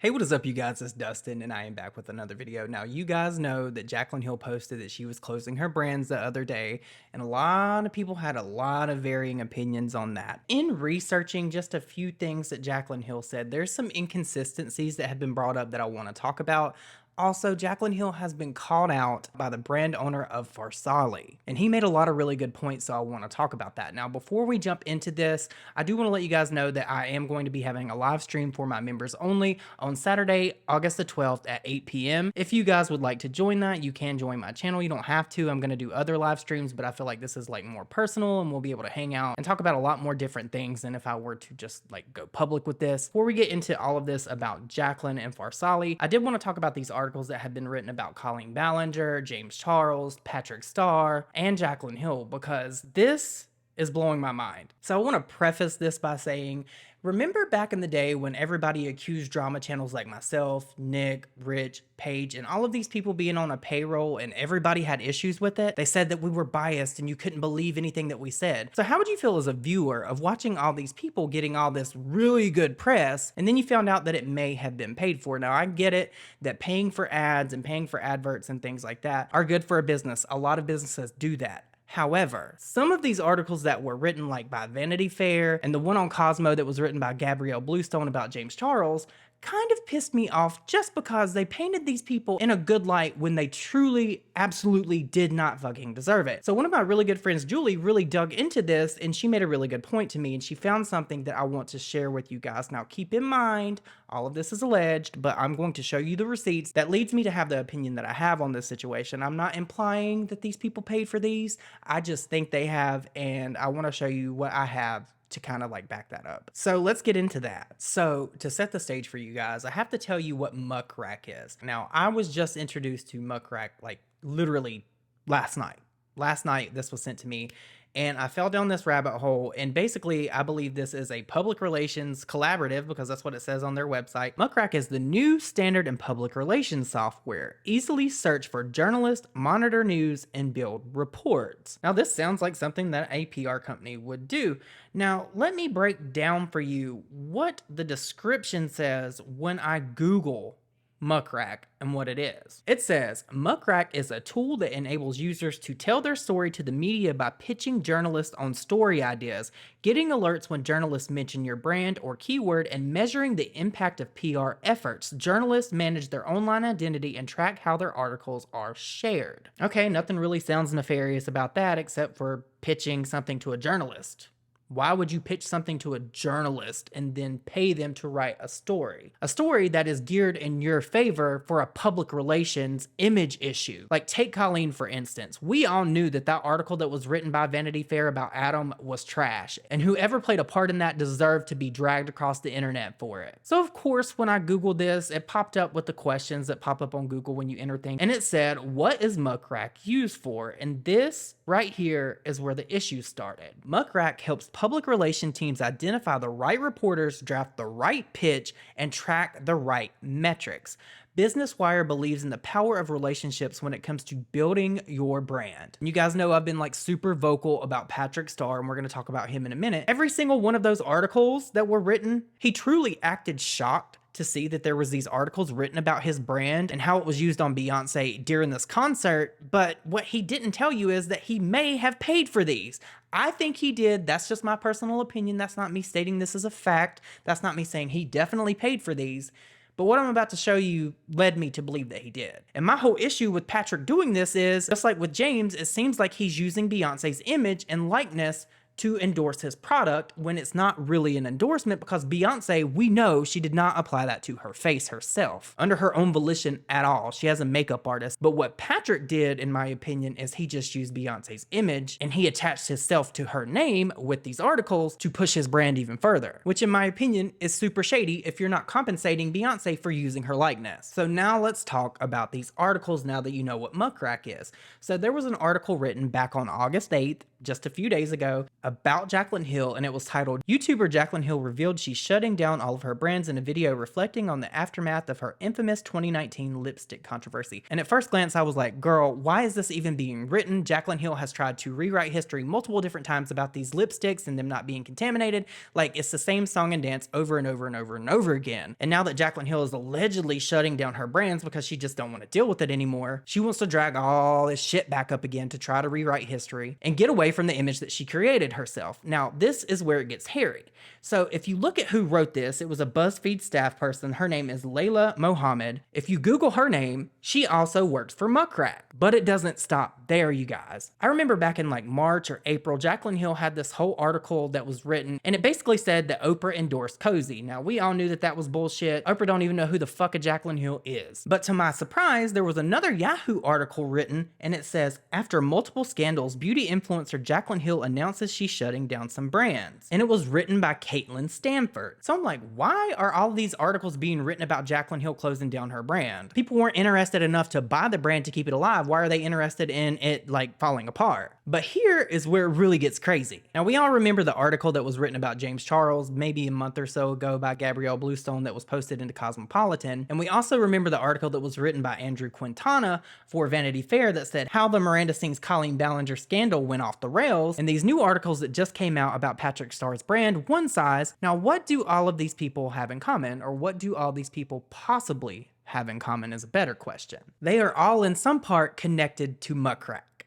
Hey, what is up, you guys? It's Dustin, and I am back with another video. Now, you guys know that Jaclyn Hill posted that she was closing her brands the other day, and a lot of people had a lot of varying opinions on that. In researching just a few things that Jaclyn Hill said, there's some inconsistencies that have been brought up that I want to talk about. Also, Jaclyn Hill has been called out by the brand owner of Farsali, and he made a lot of really good points, so I want to talk about that. Now, before we jump into this, I do want to let you guys know that I am going to be having a live stream for my members only on Saturday, August the 12th at 8 p.m. If you guys would like to join that, you can join my channel. You don't have to. I'm going to do other live streams, but I feel like this is like more personal and we'll be able to hang out and talk about a lot more different things than if I were to just like go public with this. Before we get into all of this about Jaclyn and Farsali, I did want to talk about these articles that have been written about Colleen Ballinger, James Charles, Patrick Starr, and Jaclyn Hill, because this is blowing my mind. So I want to preface this by saying, remember back in the day when everybody accused drama channels like myself, Nick, Rich, Paige, and all of these people being on a payroll and everybody had issues with it? They said that we were biased and you couldn't believe anything that we said. So how would you feel as a viewer of watching all these people getting all this really good press and then you found out that it may have been paid for? Now, I get it that paying for ads and paying for adverts and things like that are good for a business. A lot of businesses do that. However, some of these articles that were written like by Vanity Fair and the one on Cosmo that was written by Gabrielle Bluestone about James Charles kind of pissed me off just because they painted these people in a good light when they truly, absolutely did not fucking deserve it. So one of my really good friends, Julie, really dug into this and she made a really good point to me and she found something that I want to share with you guys. Now keep in mind, all of this is alleged, but I'm going to show you the receipts that leads me to have the opinion that I have on this situation. I'm not implying that these people paid for these. I just think they have, and I want to show you what I have to kind of like back that up. So let's get into that. So to set the stage for you guys, I have to tell you what Muck Rack is. Now, I was just introduced to Muck Rack like literally last night. Last night, this was sent to me. And I fell down this rabbit hole, and basically I believe this is a public relations collaborative because that's what it says on their website. Muck Rack is the new standard in public relations software. Easily search for journalists, monitor news, and build reports. Now this sounds like something that a PR company would do. Now let me break down for you what the description says when I Google Muck Rack and what it is. It says, Muck Rack is a tool that enables users to tell their story to the media by pitching journalists on story ideas, getting alerts when journalists mention your brand or keyword, and measuring the impact of PR efforts. Journalists manage their online identity and track how their articles are shared. Okay, nothing really sounds nefarious about that except for pitching something to a journalist. Why would you pitch something to a journalist and then pay them to write a story? A story that is geared in your favor for a public relations image issue. Like take Colleen, for instance. We all knew that that article that was written by Vanity Fair about Adam was trash, and whoever played a part in that deserved to be dragged across the internet for it. So of course, when I Googled this, it popped up with the questions that pop up on Google when you enter things, and it said, what is Muck Rack used for? And this right here is where the issue started. Muck Rack helps public relation teams identify the right reporters, draft the right pitch, and track the right metrics. Business Wire believes in the power of relationships when it comes to building your brand. You guys know I've been like super vocal about Patrick Starr, and we're going to talk about him in a minute. Every single one of those articles that were written, he truly acted shocked to see that there was these articles written about his brand and how it was used on Beyonce during this concert. But what he didn't tell you is that he may have paid for these. I think he did. That's just my personal opinion. That's not me stating this as a fact. That's not me saying he definitely paid for these. But what I'm about to show you led me to believe that he did. And my whole issue with Patrick doing this is, just like with James, it seems like he's using Beyonce's image and likeness to endorse his product when it's not really an endorsement, because Beyonce, we know she did not apply that to her face herself under her own volition at all. She has a makeup artist. But what Patrick did, in my opinion, is he just used Beyonce's image and he attached himself to her name with these articles to push his brand even further, which in my opinion is super shady if you're not compensating Beyonce for using her likeness. So now let's talk about these articles now that you know what Muck Rack is. So there was an article written back on August 8th just a few days ago about Jaclyn Hill, and it was titled, "YouTuber Jaclyn Hill revealed she's shutting down all of her brands," in a video reflecting on the aftermath of her infamous 2019 lipstick controversy. And at first glance, I was like, girl, why is this even being written? Jaclyn Hill has tried to rewrite history multiple different times about these lipsticks and them not being contaminated. Like, it's the same song and dance over and over and over and over again. And now that Jaclyn Hill is allegedly shutting down her brands because she just don't want to deal with it anymore, she wants to drag all this shit back up again to try to rewrite history and get away from the image that she created herself. Now, this is where it gets hairy. So if you look at who wrote this, it was a BuzzFeed staff person. Her name is Layla Mohammed. If you Google her name, she also works for Muck Rack. But it doesn't stop there, you guys. I remember back in like March or April, Jaclyn Hill had this whole article that was written, and it basically said that Oprah endorsed Cozy. Now, we all knew that that was bullshit. Oprah don't even know who the fuck a Jaclyn Hill is. But to my surprise, there was another Yahoo article written, and it says, "After multiple scandals, beauty influencer Jaclyn Hill announces she's shutting down some brands." And it was written by Caitlin Stanford. So I'm like, why are all these articles being written about Jaclyn Hill closing down her brand? People weren't interested enough to buy the brand to keep it alive. Why are they interested in it like falling apart? But here is where it really gets crazy. Now, we all remember the article that was written about James Charles maybe a month or so ago by Gabrielle Bluestone that was posted into Cosmopolitan. And we also remember the article that was written by Andrew Quintana for Vanity Fair that said how the Miranda Sings Colleen Ballinger scandal went off the rails. And these new articles that just came out about Patrick Starr's brand, One Size. Now, what do all of these people have in common? Or what do all these people possibly have in common is a better question. They are all in some part connected to Muck Rack.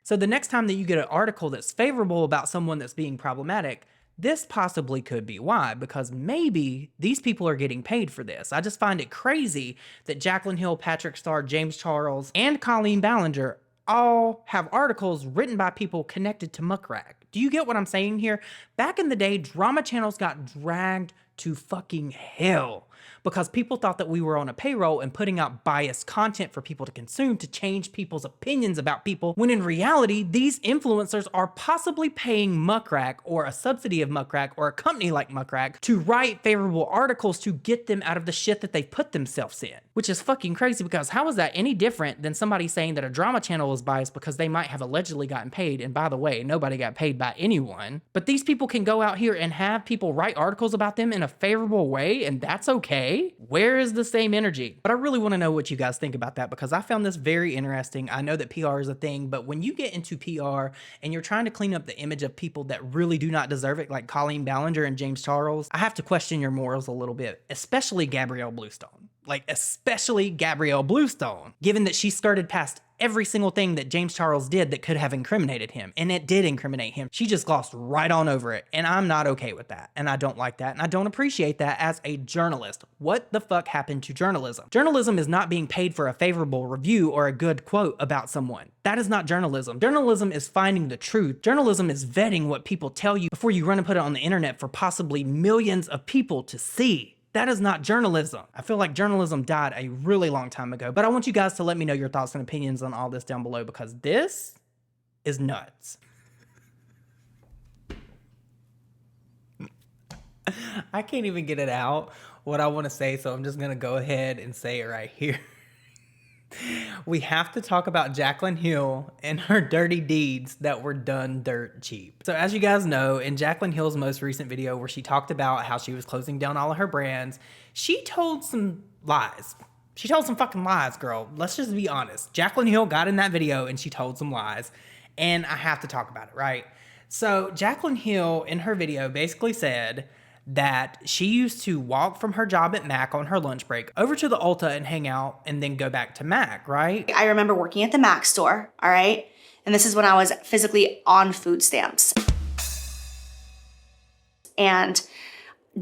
So the next time that you get an article that's favorable about someone that's being problematic, this possibly could be why, because maybe these people are getting paid for this. I just find it crazy that Jaclyn Hill, Patrick Starr, James Charles, and Colleen Ballinger all have articles written by people connected to Muck Rack. Do you get what I'm saying here? Back in the day, drama channels got dragged to fucking hell because people thought that we were on a payroll and putting out biased content for people to consume to change people's opinions about people, when in reality, these influencers are possibly paying Muck Rack or a subsidy of Muck Rack or a company like Muck Rack to write favorable articles to get them out of the shit that they've put themselves in. Which is fucking crazy, because how is that any different than somebody saying that a drama channel is biased because they might have allegedly gotten paid? And by the way, nobody got paid by anyone. But these people can go out here and have people write articles about them in a favorable way, and that's okay? Where is the same energy? But I really want to know what you guys think about that, because I found this very interesting. I know that PR is a thing, but when you get into PR and you're trying to clean up the image of people that really do not deserve it, like Colleen Ballinger and James Charles, I have to question your morals a little bit, especially Gabrielle Bluestone. Like, especially Gabrielle Bluestone, given that she skirted past every single thing that James Charles did that could have incriminated him, and it did incriminate him. She just glossed right on over it, and I'm not okay with that, and I don't like that, and I don't appreciate that as a journalist. What the fuck happened to journalism? Journalism is not being paid for a favorable review or a good quote about someone. That is not journalism. Journalism is finding the truth. Journalism is vetting what people tell you before you run and put it on the internet for possibly millions of people to see. That is not journalism. I feel like journalism died a really long time ago, but I want you guys to let me know your thoughts and opinions on all this down below, because this is nuts. I can't even get it out what I want to say, so I'm just going to go ahead and say it right here. We have to talk about Jaclyn Hill and her dirty deeds that were done dirt cheap. So as you guys know, in Jaclyn Hill's most recent video where she talked about how she was closing down all of her brands, she told some lies. She told some fucking lies, girl. Let's just be honest. Jaclyn Hill got in that video and she told some lies, and I have to talk about it, right? So Jaclyn Hill in her video basically said that she used to walk from her job at Mac on her lunch break over to the Ulta and hang out and then go back to Mac, right? I remember working at the Mac store, all right? And this is when I was physically on food stamps. And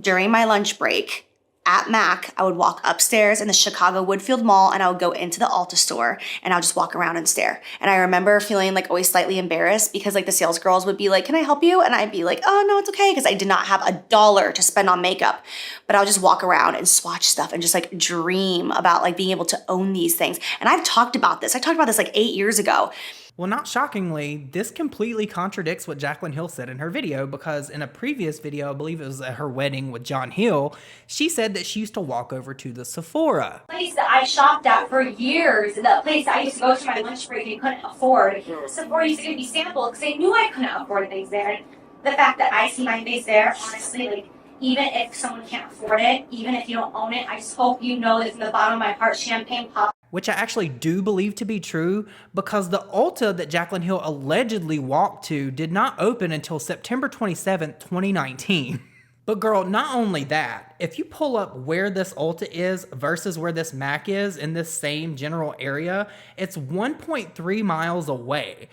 during my lunch break at Mac, I would walk upstairs in the Chicago Woodfield Mall and I would go into the Ulta store and I would just walk around and stare. And I remember feeling like always slightly embarrassed because like the sales girls would be like, "Can I help you?" And I'd be like, "Oh, no, it's okay." Because I did not have $1 to spend on makeup. But I would just walk around and swatch stuff and just like dream about like being able to own these things. And I've talked about this. I talked about this like 8 years ago. Well, not shockingly, this completely contradicts what Jaclyn Hill said in her video, because in a previous video, I believe it was at her wedding with John Hill, she said that she used to walk over to the Sephora. Place that I shopped at for years, the place I used to go to my lunch break and couldn't afford. Sephora used to give me samples because they knew I couldn't afford things there. And the fact that I see my face there, honestly, like, even if someone can't afford it, even if you don't own it, I just hope you know that from the bottom of my heart, champagne pop. Which I actually do believe to be true, because the Ulta that Jaclyn Hill allegedly walked to did not open until September 27th, 2019. But girl, not only that, if you pull up where this Ulta is versus where this Mac is in this same general area, it's 1.3 miles away.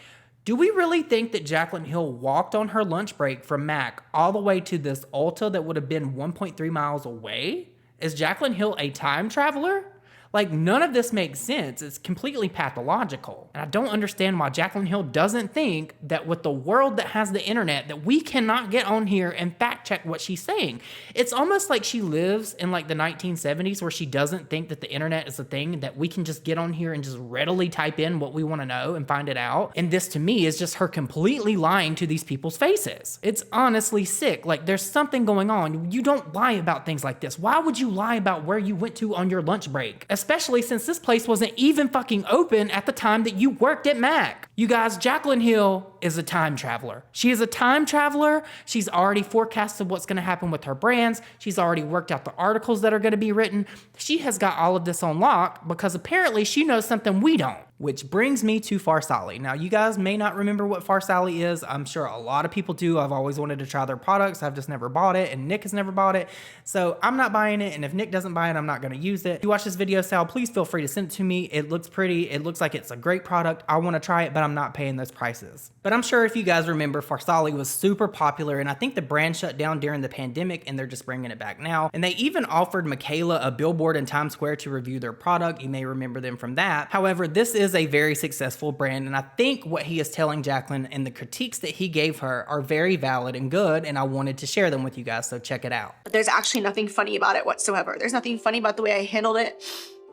Do we really think that Jaclyn Hill walked on her lunch break from Mac all the way to this Ulta that would have been 1.3 miles away? Is Jaclyn Hill a time traveler? Like, none of this makes sense. It's completely pathological. And I don't understand why Jaclyn Hill doesn't think that with the world that has the internet, that we cannot get on here and fact check what she's saying. It's almost like she lives in like the 1970s, where she doesn't think that the internet is a thing that we can just get on here and just readily type in what we want to know and find it out. And this to me is just her completely lying to these people's faces. It's honestly sick. Like, there's something going on. You don't lie about things like this. Why would you lie about where you went to on your lunch break? Especially since this place wasn't even fucking open at the time that you worked at Mac. You guys, Jaclyn Hill is a time traveler. She is a time traveler. She's already forecasted what's gonna happen with her brands. She's already worked out the articles that are gonna be written. She has got all of this on lock because apparently she knows something we don't. Which brings me to Farsali. Now, you guys may not remember what Farsali is. I'm sure a lot of people do. I've always wanted to try their products. I've just never bought it, and Nick has never bought it. So I'm not buying it, and if Nick doesn't buy it, I'm not gonna use it. If you watch this video, Sal, please feel free to send it to me. It looks pretty. It looks like it's a great product. I wanna try it, but I'm not paying those prices. But I'm sure if you guys remember, Farsali was super popular, and I think the brand shut down during the pandemic, and they're just bringing it back now. And they even offered Michaela a billboard in Times Square to review their product. You may remember them from that. However, this is a very successful brand, and I think what he is telling Jaclyn and the critiques that he gave her are very valid and good, and I wanted to share them with you guys, so check it out. But there's actually nothing funny about it whatsoever. There's nothing funny about the way I handled it.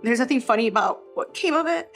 There's nothing funny about what came of it.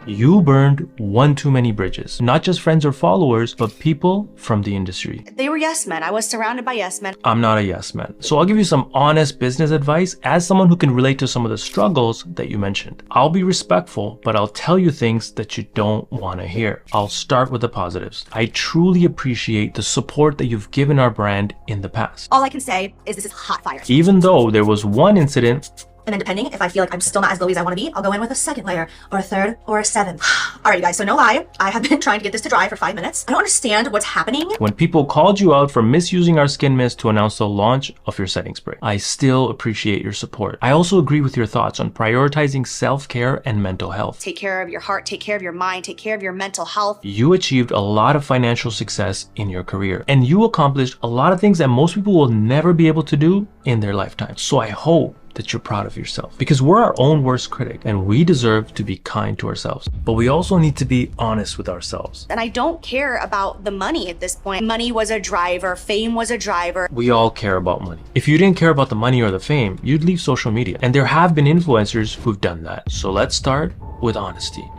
You burned one too many bridges. Not just friends or followers, but people from the industry. They were yes men. I was surrounded by yes men. I'm not a yes man. So I'll give you some honest business advice as someone who can relate to some of the struggles that you mentioned. I'll be respectful, but I'll tell you things that you don't want to hear. I'll start with the positives. I truly appreciate the support that you've given our brand in the past. All I can say is this is hot fire. Even though there was one incident. And then depending if I feel like I'm still not as glowy as I want to be, I'll go in with a second layer or a third or a seventh. Alright guys, so no lie, I have been trying to get this to dry for 5 minutes. I don't understand what's happening. When people called you out for misusing our skin mist to announce the launch of your setting spray, I still appreciate your support. I also agree with your thoughts on prioritizing self-care and mental health. Take care of your heart, take care of your mind, take care of your mental health. You achieved a lot of financial success in your career, and you accomplished a lot of things that most people will never be able to do in their lifetime. So I hope that you're proud of yourself, because we're our own worst critic and we deserve to be kind to ourselves, but we also need to be honest with ourselves. And I don't care about the money at this point. Money was a driver, fame was a driver. We all care about money. If you didn't care about the money or the fame, you'd leave social media, and there have been influencers who've done that. So let's start with honesty.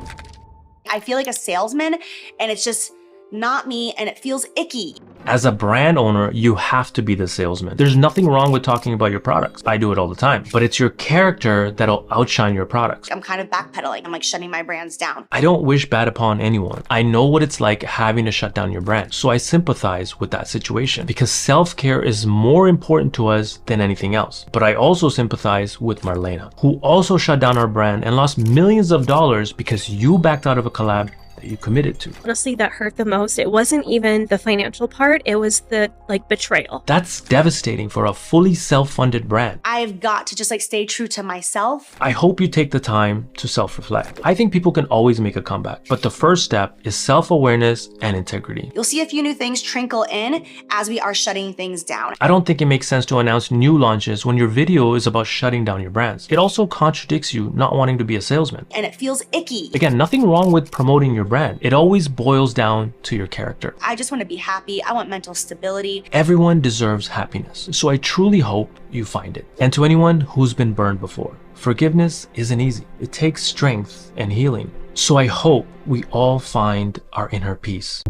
I feel like a salesman, and it's just not me, and it feels icky. As a brand owner, you have to be the salesman. There's nothing wrong with talking about your products. I do it all the time, but it's your character that'll outshine your products. I'm kind of backpedaling. I'm like shutting my brands down. I don't wish bad upon anyone. I know what it's like having to shut down your brand. So I sympathize with that situation, because self-care is more important to us than anything else. But I also sympathize with Marlena, who also shut down our brand and lost millions of dollars because you backed out of a collab you committed to. Honestly, that hurt the most. It wasn't even the financial part, it was the betrayal. That's devastating for a fully self-funded brand. I've got to just stay true to myself. I hope you take the time to self-reflect. I think people can always make a comeback, but the first step is self-awareness and integrity. You'll see a few new things trickle in as we are shutting things down. I don't think it makes sense to announce new launches when your video is about shutting down your brands. It also contradicts you not wanting to be a salesman. And it feels icky. Again, nothing wrong with promoting your brand. It always boils down to your character. I just want to be happy. I want mental stability. Everyone deserves happiness, so I truly hope you find it. And to anyone who's been burned before, forgiveness isn't easy. It takes strength and healing. So I hope we all find our inner peace.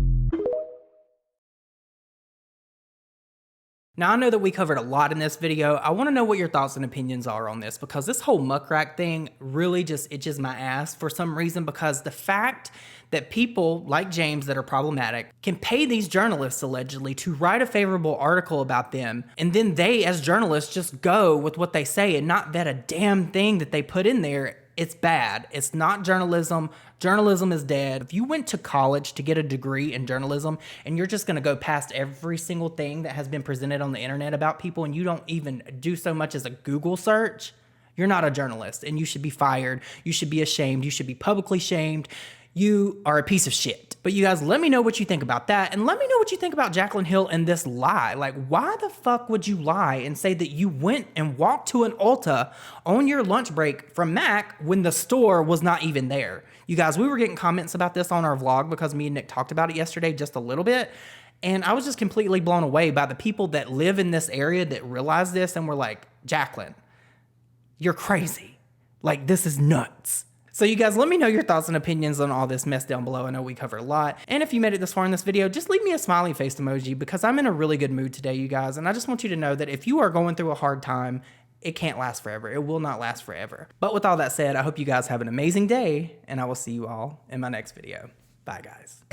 Now, I know that we covered a lot in this video. I want to know what your thoughts and opinions are on this, because this whole Muck Rack thing really just itches my ass for some reason, because the fact that people like James that are problematic can pay these journalists allegedly to write a favorable article about them, and then they as journalists just go with what they say and not vet a damn thing that they put in there. It's bad. It's not journalism. Journalism is dead. If you went to college to get a degree in journalism and you're just going to go past every single thing that has been presented on the internet about people, and you don't even do so much as a Google search, you're not a journalist, and you should be fired. You should be ashamed. You should be publicly shamed. You are a piece of shit. But you guys, let me know what you think about that, and let me know what you think about Jaclyn Hill and this lie. Like, why the fuck would you lie and say that you went and walked to an Ulta on your lunch break from Mac when the store was not even there? You guys, we were getting comments about this on our vlog because me and Nick talked about it yesterday just a little bit, and I was just completely blown away by the people that live in this area that realize this and were like, Jaclyn, you're crazy. Like, this is nuts. So you guys, let me know your thoughts and opinions on all this mess down below. I know we covered a lot. And if you made it this far in this video, just leave me a smiley face emoji, because I'm in a really good mood today, you guys. And I just want you to know that if you are going through a hard time, it can't last forever. It will not last forever. But with all that said, I hope you guys have an amazing day, and I will see you all in my next video. Bye, guys.